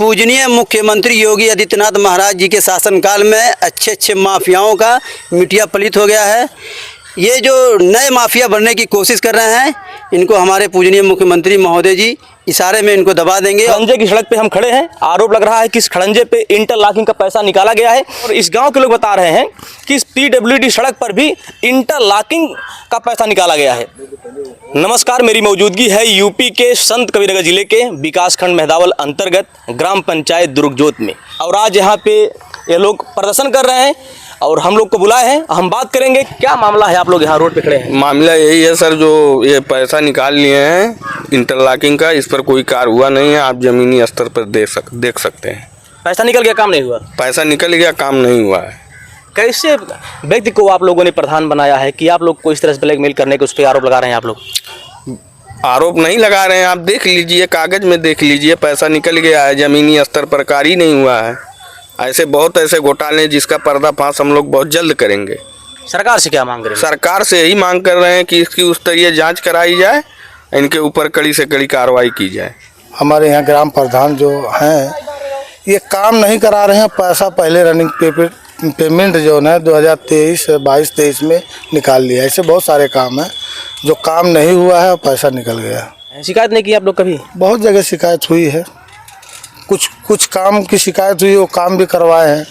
पूजनीय मुख्यमंत्री योगी आदित्यनाथ महाराज जी के शासनकाल में अच्छे माफियाओं का मिटिया पलित हो गया है। ये जो नए माफिया बनने की कोशिश कर रहे हैं, इनको हमारे पूजनीय मुख्यमंत्री महोदय जी इशारे में इनको दबा देंगे। खड़ंजे की सड़क पे हम खड़े हैं। आरोप लग रहा है कि इस खड़ंजे पे इंटरलॉकिंग का पैसा निकाला गया है और इस गांव के लोग बता रहे हैं कि इस पीडब्ल्यूडी सड़क पर भी इंटरलॉकिंग का पैसा निकाला गया है। नमस्कार, मेरी मौजूदगी है यूपी के संत कबीरनगर जिले के विकासखंड मेहदावल अंतर्गत ग्राम पंचायत दुर्गजोत में, और आज यहाँ पे ये लोग प्रदर्शन कर रहे हैं और हम लोग को बुलाए हैं। हम बात करेंगे क्या मामला है, आप लोग यहाँ रोड पे खड़े हैं। मामला यही है सर, जो ये पैसा निकाल लिए हैं इंटरलॉकिंग का, इस पर कोई कार्य हुआ नहीं है। आप जमीनी स्तर पर देख सकते हैं। पैसा निकल गया, काम नहीं हुआ। पैसा निकल गया, काम नहीं हुआ है। कैसे व्यक्ति को आप लोगों ने प्रधान बनाया है कि आप लोग को इस तरह से ब्लैकमेल करने के उस पर आरोप लगा रहे हैं। आप लोग आरोप नहीं लगा रहे हैं, आप देख लीजिए, कागज में देख लीजिए, पैसा निकल गया है। जमीनी स्तर पर कार्य ही नहीं हुआ है। ऐसे बहुत ऐसे घोटाले जिसका पर्दाफाश हम लोग बहुत जल्द करेंगे। सरकार से क्या मांग रहे हैं? सरकार से यही मांग कर रहे हैं कि इसकी उस तरह जांच कराई जाए, इनके ऊपर कड़ी से कड़ी कार्रवाई की जाए। हमारे यहाँ ग्राम प्रधान जो हैं ये काम नहीं करा रहे हैं। पैसा पहले रनिंग पेमेंट जो है 2023-22-23 में निकाल लिया। ऐसे बहुत सारे काम हैं जो काम नहीं हुआ है और पैसा निकल गया। शिकायत नहीं की आप लोग कभी? बहुत जगह शिकायत हुई है। कुछ काम की शिकायत हुई, वो काम भी करवाए हैं।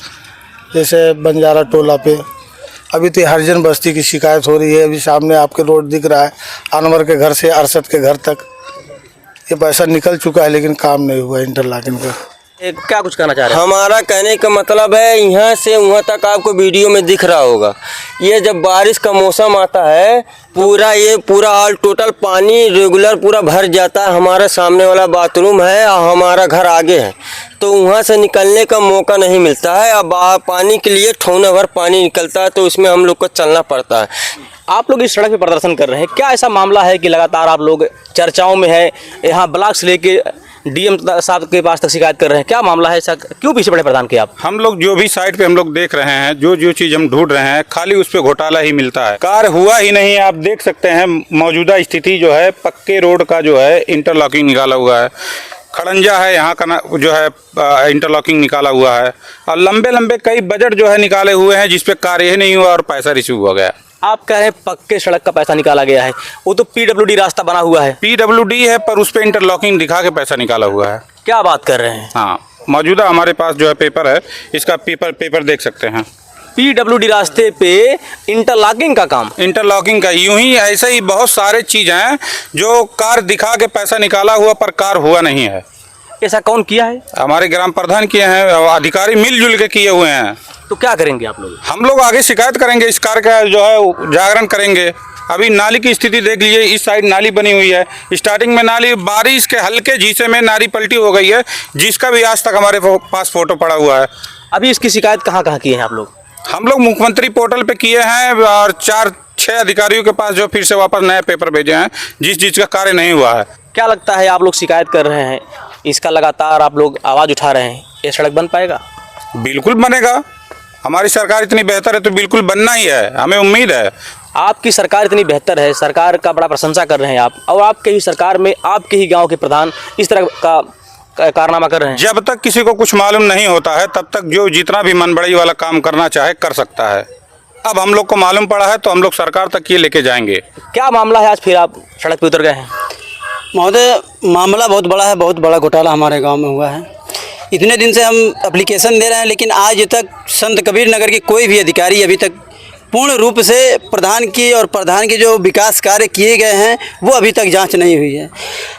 जैसे बंजारा टोला पे अभी तो हरिजन बस्ती की शिकायत हो रही है। अभी सामने आपके रोड दिख रहा है, अनवर के घर से अरशद के घर तक ये पैसा निकल चुका है, लेकिन काम नहीं हुआ इंटरलॉकिंग का। क्या कुछ कहना चाह रहे हैं? हमारा कहने का मतलब है, यहाँ से वहाँ तक आपको वीडियो में दिख रहा होगा, ये जब बारिश का मौसम आता है पूरा ऑल टोटल पानी रेगुलर पूरा भर जाता है। हमारे सामने वाला बाथरूम है और हमारा घर आगे है, तो वहाँ से निकलने का मौका नहीं मिलता है। अब पानी के लिए ठौना भर पानी निकलता है, तो इसमें हम लोग को चलना पड़ता है। आप लोग इस सड़क पे प्रदर्शन कर रहे हैं, क्या ऐसा मामला है कि लगातार आप लोग चर्चाओं में है? यहाँ ब्लॉक से लेके डीएम साहब के पास तक शिकायत कर रहे हैं, क्या मामला है? ऐसा क्यों पीछे पड़े प्रधान के आप? हम लोग जो भी साइट पे हम लोग देख रहे हैं, जो चीज़ हम ढूंढ रहे हैं, खाली उस पे घोटाला ही मिलता है। कार्य हुआ ही नहीं। आप देख सकते हैं मौजूदा स्थिति जो है, पक्के रोड का जो है इंटरलॉकिंग निकाला हुआ है। खड़ंजा है यहाँ का जो है इंटरलॉकिंग निकाला हुआ है, और लंबे कई बजट जो है निकाले हुए हैं जिसपे कार्य ही नहीं हुआ और पैसा रिसीव हो गया। आप कह रहे हैं पक्के सड़क का पैसा निकाला गया है, वो तो पीडब्ल्यूडी रास्ता बना हुआ है। पीडब्ल्यूडी है, पर उस पर इंटरलॉकिंग दिखा के पैसा निकाला हुआ है। क्या बात कर रहे हैं? हाँ, मौजूदा हमारे पास जो है पेपर है, इसका पेपर देख सकते हैं। पीडब्ल्यूडी रास्ते पे इंटरलॉकिंग का काम, इंटरलॉकिंग का यूं ही ऐसे ही बहुत सारे चीज़ हैं जो कार दिखा के पैसा निकाला हुआ पर कार हुआ नहीं है। ऐसा कौन किया है? हमारे ग्राम प्रधान किए हैं, अधिकारी मिलजुल के किए हुए हैं। तो क्या करेंगे आप लोग? हम लोग आगे शिकायत करेंगे, इस कार्य का जो है जागरण करेंगे। अभी नाली की स्थिति देख लीजिए, इस साइड नाली बनी हुई है, स्टार्टिंग में नाली बारिश के हल्के झीसे में नाली पलटी हो गई है, जिसका भी आज तक हमारे पास फोटो पड़ा हुआ है। अभी इसकी शिकायत कहाँ की है आप लोग? हम लोग मुख्यमंत्री पोर्टल पे किए हैं और 4-6 अधिकारियों के पास जो फिर से वापस नए पेपर भेजे हैं, जिस चीज़ का कार्य नहीं हुआ है। क्या लगता है, आप लोग शिकायत कर रहे हैं, इसका लगातार आप लोग आवाज़ उठा रहे हैं, ये सड़क बन पाएगा? बिल्कुल बनेगा। हमारी सरकार इतनी बेहतर है तो बिल्कुल बनना ही है, हमें उम्मीद है। आपकी सरकार इतनी बेहतर है, सरकार का बड़ा प्रशंसा कर रहे हैं आप, और आपके ही सरकार में आपके ही गांव के प्रधान इस तरह का कारनामा कर रहे हैं। जब तक किसी को कुछ मालूम नहीं होता है, तब तक जो जितना भी मनबड़ई वाला काम करना चाहे कर सकता है। अब हम लोग को मालूम पड़ा है तो हम लोग सरकार तक ये लेके जाएंगे। क्या मामला है, आज फिर आप सड़क पे उतर गए हैं? महोदय, मामला बहुत बड़ा है, बहुत बड़ा घोटाला हमारे गांव में हुआ है। इतने दिन से हम एप्लीकेशन दे रहे हैं, लेकिन आज तक संत कबीर नगर के कोई भी अधिकारी अभी तक पूर्ण रूप से प्रधान के जो विकास कार्य किए गए हैं वो अभी तक जांच नहीं हुई है।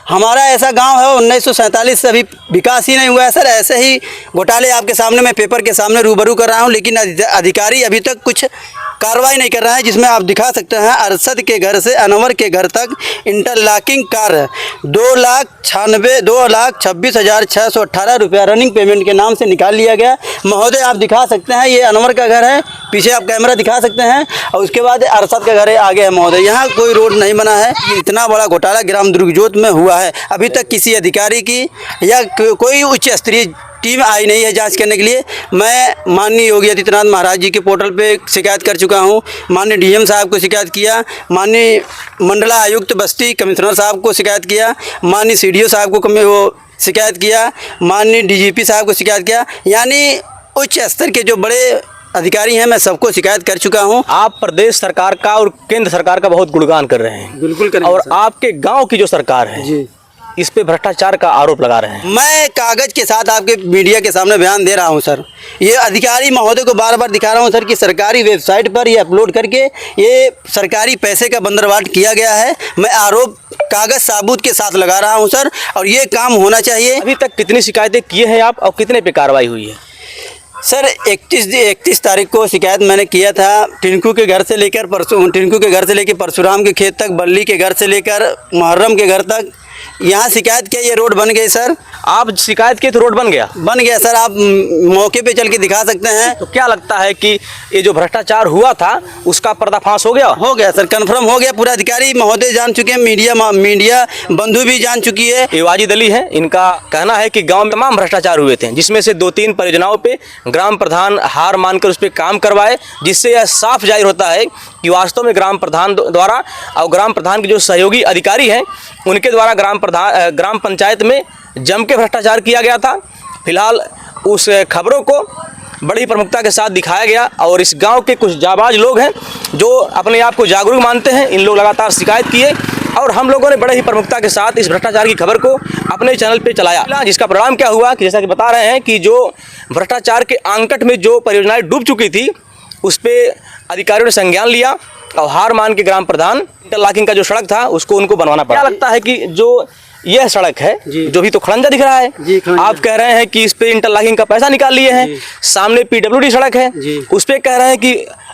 हमारा ऐसा गांव है 1947 से अभी विकास ही नहीं हुआ है सर। ऐसे ही घोटाले आपके सामने, मैं पेपर के सामने रूबरू कर रहा हूं, लेकिन अधिकारी अभी तक कुछ कार्रवाई नहीं कर रहा है। जिसमें आप दिखा सकते हैं, अरशद के घर से अनवर के घर तक इंटरलॉकिंग कार्य 2,26,618 रुपया रनिंग पेमेंट के नाम से निकाल लिया गया। महोदय, आप दिखा सकते हैं, ये अनवर का घर है, पीछे आप कैमरा दिखा सकते हैं, और उसके बाद अरशद का घर है आगे है। महोदय, यहाँ कोई रोड नहीं बना है। इतना बड़ा घोटाला ग्राम दुर्गजोत में हुआ है, अभी तक किसी अधिकारी की या कोई उच्च स्तरीय टीम आई नहीं है जांच करने के लिए। मैं माननीय योगी आदित्यनाथ महाराज जी के पोर्टल पे शिकायत कर चुका हूं, माननीय डीएम साहब को शिकायत किया, माननीय मंडला आयुक्त बस्ती कमिश्नर साहब को शिकायत किया, माननीय सीडीओ साहब को शिकायत किया, माननीय डीजीपी साहब को शिकायत किया, यानी उच्च स्तर के जो बड़े अधिकारी हैं मैं सबको शिकायत कर चुका हूं। आप प्रदेश सरकार का और केंद्र सरकार का बहुत गुणगान कर रहे हैं, बिल्कुल करेंगे और सर। आपके गांव की जो सरकार है जी, इस पे भ्रष्टाचार का आरोप लगा रहे हैं। मैं कागज के साथ आपके मीडिया के सामने बयान दे रहा हूं सर। ये अधिकारी महोदय को बार बार दिखा रहा हूं सर कि सरकारी वेबसाइट पर ये अपलोड करके ये सरकारी पैसे का बंदरवाट किया गया है। मैं आरोप कागज साबूत के साथ लगा रहा हूं सर, और ये काम होना चाहिए। अभी तक कितनी शिकायतें किए हैं आप और कितने पे कार्रवाई हुई है? सर 31 तारीख को शिकायत मैंने किया था, टिंकू के घर से लेकर परशुराम के खेत तक, बल्ली के घर से लेकर मुहर्रम के घर तक यहाँ शिकायत किया। ये रोड बन गई सर। आप शिकायत किए तो रोड बन गया सर, आप मौके पे चल के दिखा सकते हैं। तो क्या लगता है कि ये जो भ्रष्टाचार हुआ था उसका पर्दाफाश हो गया सर, कंफर्म हो गया। पूरा अधिकारी महोदय जान चुके हैं, मीडिया बंधु भी जान चुकी है। ये वाजिद अली है, इनका कहना है कि गांव में तमाम भ्रष्टाचार हुए थे, जिसमें से 2-3 परियोजनाओं पे ग्राम प्रधान हार मानकर उस पर काम करवाए, जिससे यह साफ जाहिर होता है कि वास्तव में ग्राम प्रधान द्वारा और ग्राम प्रधान के जो सहयोगी अधिकारी हैं उनके द्वारा ग्राम पंचायत में जम के भ्रष्टाचार किया गया था। फिलहाल उस खबरों को बड़ी प्रमुखता के साथ दिखाया गया, और इस गांव के कुछ जाबाज लोग हैं जो अपने आप को जागरूक मानते हैं, इन लोग लगातार शिकायत किए, और हम लोगों ने बड़े ही प्रमुखता के साथ इस भ्रष्टाचार की खबर को अपने चैनल पे चलाया, जिसका परिणाम क्या हुआ कि जैसा कि बता रहे हैं कि जो भ्रष्टाचार के आंकट में जो परियोजनाएं डूब चुकी थी उस पर अधिकारियों ने संज्ञान लिया, और हार मान के ग्राम प्रधान इंटरलॉकिंग का जो सड़क था उसको उनको बनवाना पड़ा। क्या लगता है कि जो यह सड़क है जो भी तो खड़ंजा दिख रहा है, आप कह रहे हैं कि इस पे इंटरलॉकिंग का पैसा निकाल लिए हैं, सामने पीडब्ल्यूडी सड़क है उस पे कह रहे हैं कि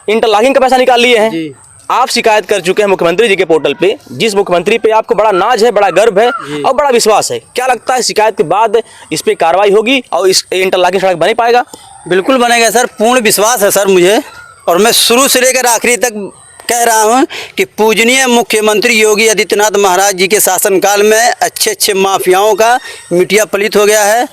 इंटरलॉकिंग का पैसा निकाल लिए हैं। आप शिकायत कर चुके हैं मुख्यमंत्री जी के पोर्टल पे, जिस मुख्यमंत्री पे आपको बड़ा नाज है, बड़ा गर्व है और बड़ा विश्वास है। क्या लगता है शिकायत के बाद इस पे कार्रवाई होगी और इस इंटरलॉकिंग सड़क बन पाएगा? बिल्कुल बनेगा सर, पूर्ण विश्वास है सर मुझे, और मैं शुरू से लेकर आखिरी तक कह रहा हूं कि पूजनीय मुख्यमंत्री योगी आदित्यनाथ महाराज जी के शासनकाल में अच्छे माफियाओं का मिटिया पलित हो गया है।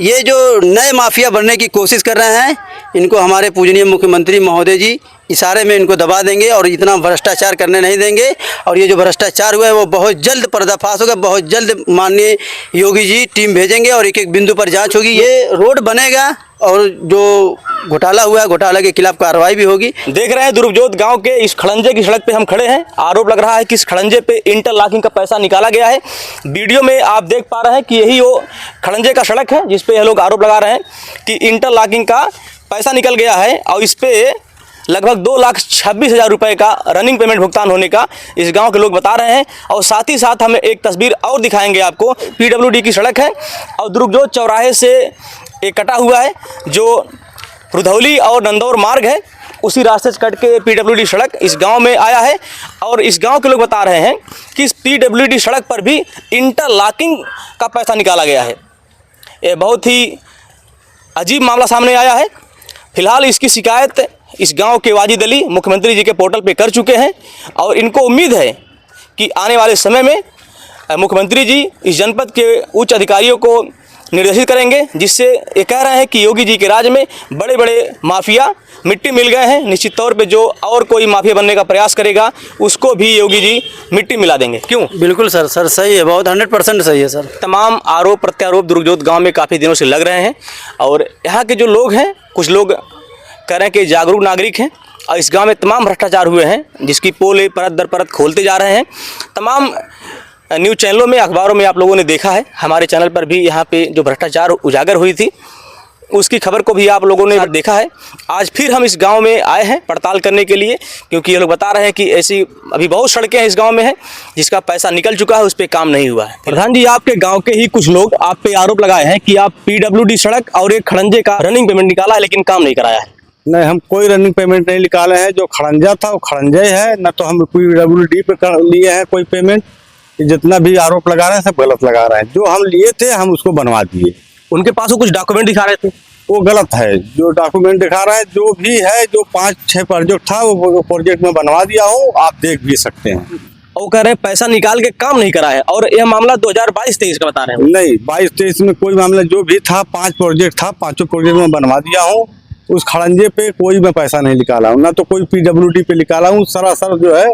ये जो नए माफिया बनने की कोशिश कर रहे हैं, इनको हमारे पूजनीय मुख्यमंत्री महोदय जी इशारे में इनको दबा देंगे और इतना भ्रष्टाचार करने नहीं देंगे, और ये जो भ्रष्टाचार हुआ है वो बहुत जल्द पर्दाफाश होगा। बहुत जल्द माननीय योगी जी टीम भेजेंगे और एक बिंदु पर जांच होगी, ये रोड बनेगा, और जो घोटाला हुआ है घोटाला के खिलाफ कार्रवाई भी होगी। देख रहे हैं दुर्गजोत गांव के इस खड़ंजे की सड़क पे हम खड़े हैं। आरोप लग रहा है कि इस खड़ंजे पे इंटरलॉकिंग का पैसा निकाला गया है। वीडियो में आप देख पा रहे हैं कि यही वो खड़ंजे का सड़क है जिस पे ये लोग आरोप लगा रहे हैं कि इंटरलॉकिंग का पैसा निकल गया है, और इस पे लगभग 2,26,000 रुपये का रनिंग पेमेंट भुगतान होने का इस गांव के लोग बता रहे हैं। और साथ ही साथ हमें एक तस्वीर और दिखाएंगे आपको। पीडब्ल्यूडी की सड़क है और दुर्गजोत चौराहे से एक कटा हुआ है, जो रुधौली और नंदौर मार्ग है, उसी रास्ते से कट के पीडब्ल्यूडी सड़क इस गांव में आया है। और इस गांव के लोग बता रहे हैं कि इस पीडब्ल्यूडी सड़क पर भी इंटरलॉकिंग का पैसा निकाला गया है। ये बहुत ही अजीब मामला सामने आया है। फिलहाल इसकी शिकायत इस गांव के वाजिद अली मुख्यमंत्री जी के पोर्टल पे कर चुके हैं, और इनको उम्मीद है कि आने वाले समय में मुख्यमंत्री जी इस जनपद के उच्च अधिकारियों को निर्देशित करेंगे, जिससे ये कह रहे हैं कि योगी जी के राज में बड़े बड़े माफिया मिट्टी मिल गए हैं। निश्चित तौर पे जो और कोई माफिया बनने का प्रयास करेगा उसको भी योगी जी मिट्टी मिला देंगे। क्यों? बिल्कुल सर सही है, बहुत 100% सही है सर। तमाम आरोप प्रत्यारोप दुर्गजोत गांव में काफ़ी दिनों से लग रहे हैं, और यहाँ के जो लोग हैं, कुछ लोग कह रहे हैं कि जागरूक नागरिक हैं, और इस गांव में तमाम भ्रष्टाचार हुए हैं जिसकी पोल परत दर परत खोलते जा रहे हैं। तमाम न्यूज़ चैनलों में, अखबारों में आप लोगों ने देखा है, हमारे चैनल पर भी यहाँ पे जो भ्रष्टाचार उजागर हुई थी उसकी खबर को भी आप लोगों ने देखा है। आज फिर हम इस गांव में आए हैं पड़ताल करने के लिए, क्योंकि ये लोग बता रहे हैं कि ऐसी अभी बहुत सड़कें हैं इस गांव में हैं जिसका पैसा निकल चुका है, उस पर काम नहीं हुआ है। प्रधान जी, आपके गांव के ही कुछ लोग आप पे आरोप लगाए हैं कि आप पीडब्ल्यूडी सड़क और एक खड़ंजे का रनिंग पेमेंट निकाला है लेकिन काम नहीं कराया है। नहीं, हम कोई रनिंग पेमेंट नहीं निकाले हैं। जो खड़ंजा था वो खड़ंजा ही है, न तो हम पीडब्ल्यूडी पे लिए हैं कोई पेमेंट। जितना भी आरोप लगा रहे हैं सब गलत लगा रहे हैं। जो हम लिए थे हम उसको बनवा दिए। उनके पास वो कुछ डॉक्यूमेंट दिखा रहे थे, वो गलत है। जो डॉक्यूमेंट दिखा रहा है, जो भी है, जो 5-6 प्रोजेक्ट था वो प्रोजेक्ट में बनवा दिया हो, आप देख भी सकते हैं। वो कह रहे हैं पैसा निकाल के काम नहीं करा है, और यह मामला 2022-23 का बता रहे हैं। नहीं, 22-23 में कोई मामला जो भी था, 5 प्रोजेक्ट था, 5 प्रोजेक्ट में बनवा दिया हूँ। उस खड़ंजे पे कोई मैं पैसा नहीं निकाला हूँ, ना तो कोई पीडब्ल्यूडी पे निकाला हूँ। सरासर जो है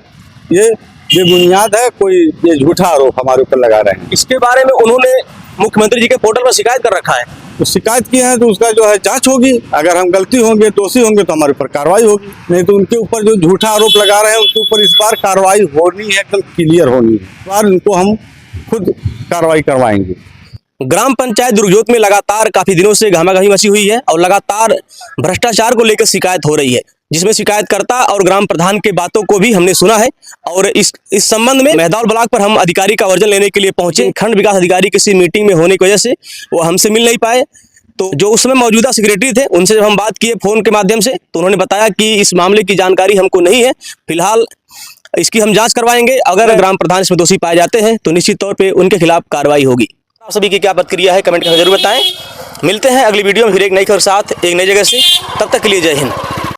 ये बेबुनियाद है, कोई ये झूठा आरोप हमारे ऊपर लगा रहे हैं। इसके बारे में उन्होंने मुख्यमंत्री जी के पोर्टल पर शिकायत कर रखा है। तो शिकायत की है तो उसका जो है जांच होगी। अगर हम गलती होंगे, दोषी होंगे तो हमारे ऊपर कार्रवाई होगी, नहीं तो उनके ऊपर जो झूठा आरोप लगा रहे हैं उसके ऊपर इस बार कार्रवाई होनी है, कल क्लियर होनी है। इस बार उनको हम खुद कार्रवाई करवाएंगे। ग्राम पंचायत दुर्गजोत में लगातार काफी दिनों से घमाघमी मची हुई है और लगातार भ्रष्टाचार को लेकर शिकायत हो रही है, जिसमें शिकायतकर्ता और ग्राम प्रधान के बातों को भी हमने सुना है। और इस संबंध में मेहदौल ब्लॉक पर हम अधिकारी का वर्जन लेने के लिए पहुंचे। खंड विकास अधिकारी किसी मीटिंग में होने की वजह से वो हमसे मिल नहीं पाए। तो जो उस समय मौजूदा सेक्रेटरी थे उनसे जब हम बात किए फोन के माध्यम से, तो उन्होंने बताया कि इस मामले की जानकारी हमको नहीं है, फिलहाल इसकी हम जांच करवाएंगे। अगर ग्राम प्रधान इसमें दोषी पाए जाते हैं तो निश्चित तौर पर उनके खिलाफ कार्रवाई होगी। आप सभी की क्या प्रतिक्रिया है कमेंट करके जरूर बताएं। मिलते हैं अगली वीडियो में फिर एक नई खबर साथ एक नई जगह से। तब तक के लिए जय हिंद।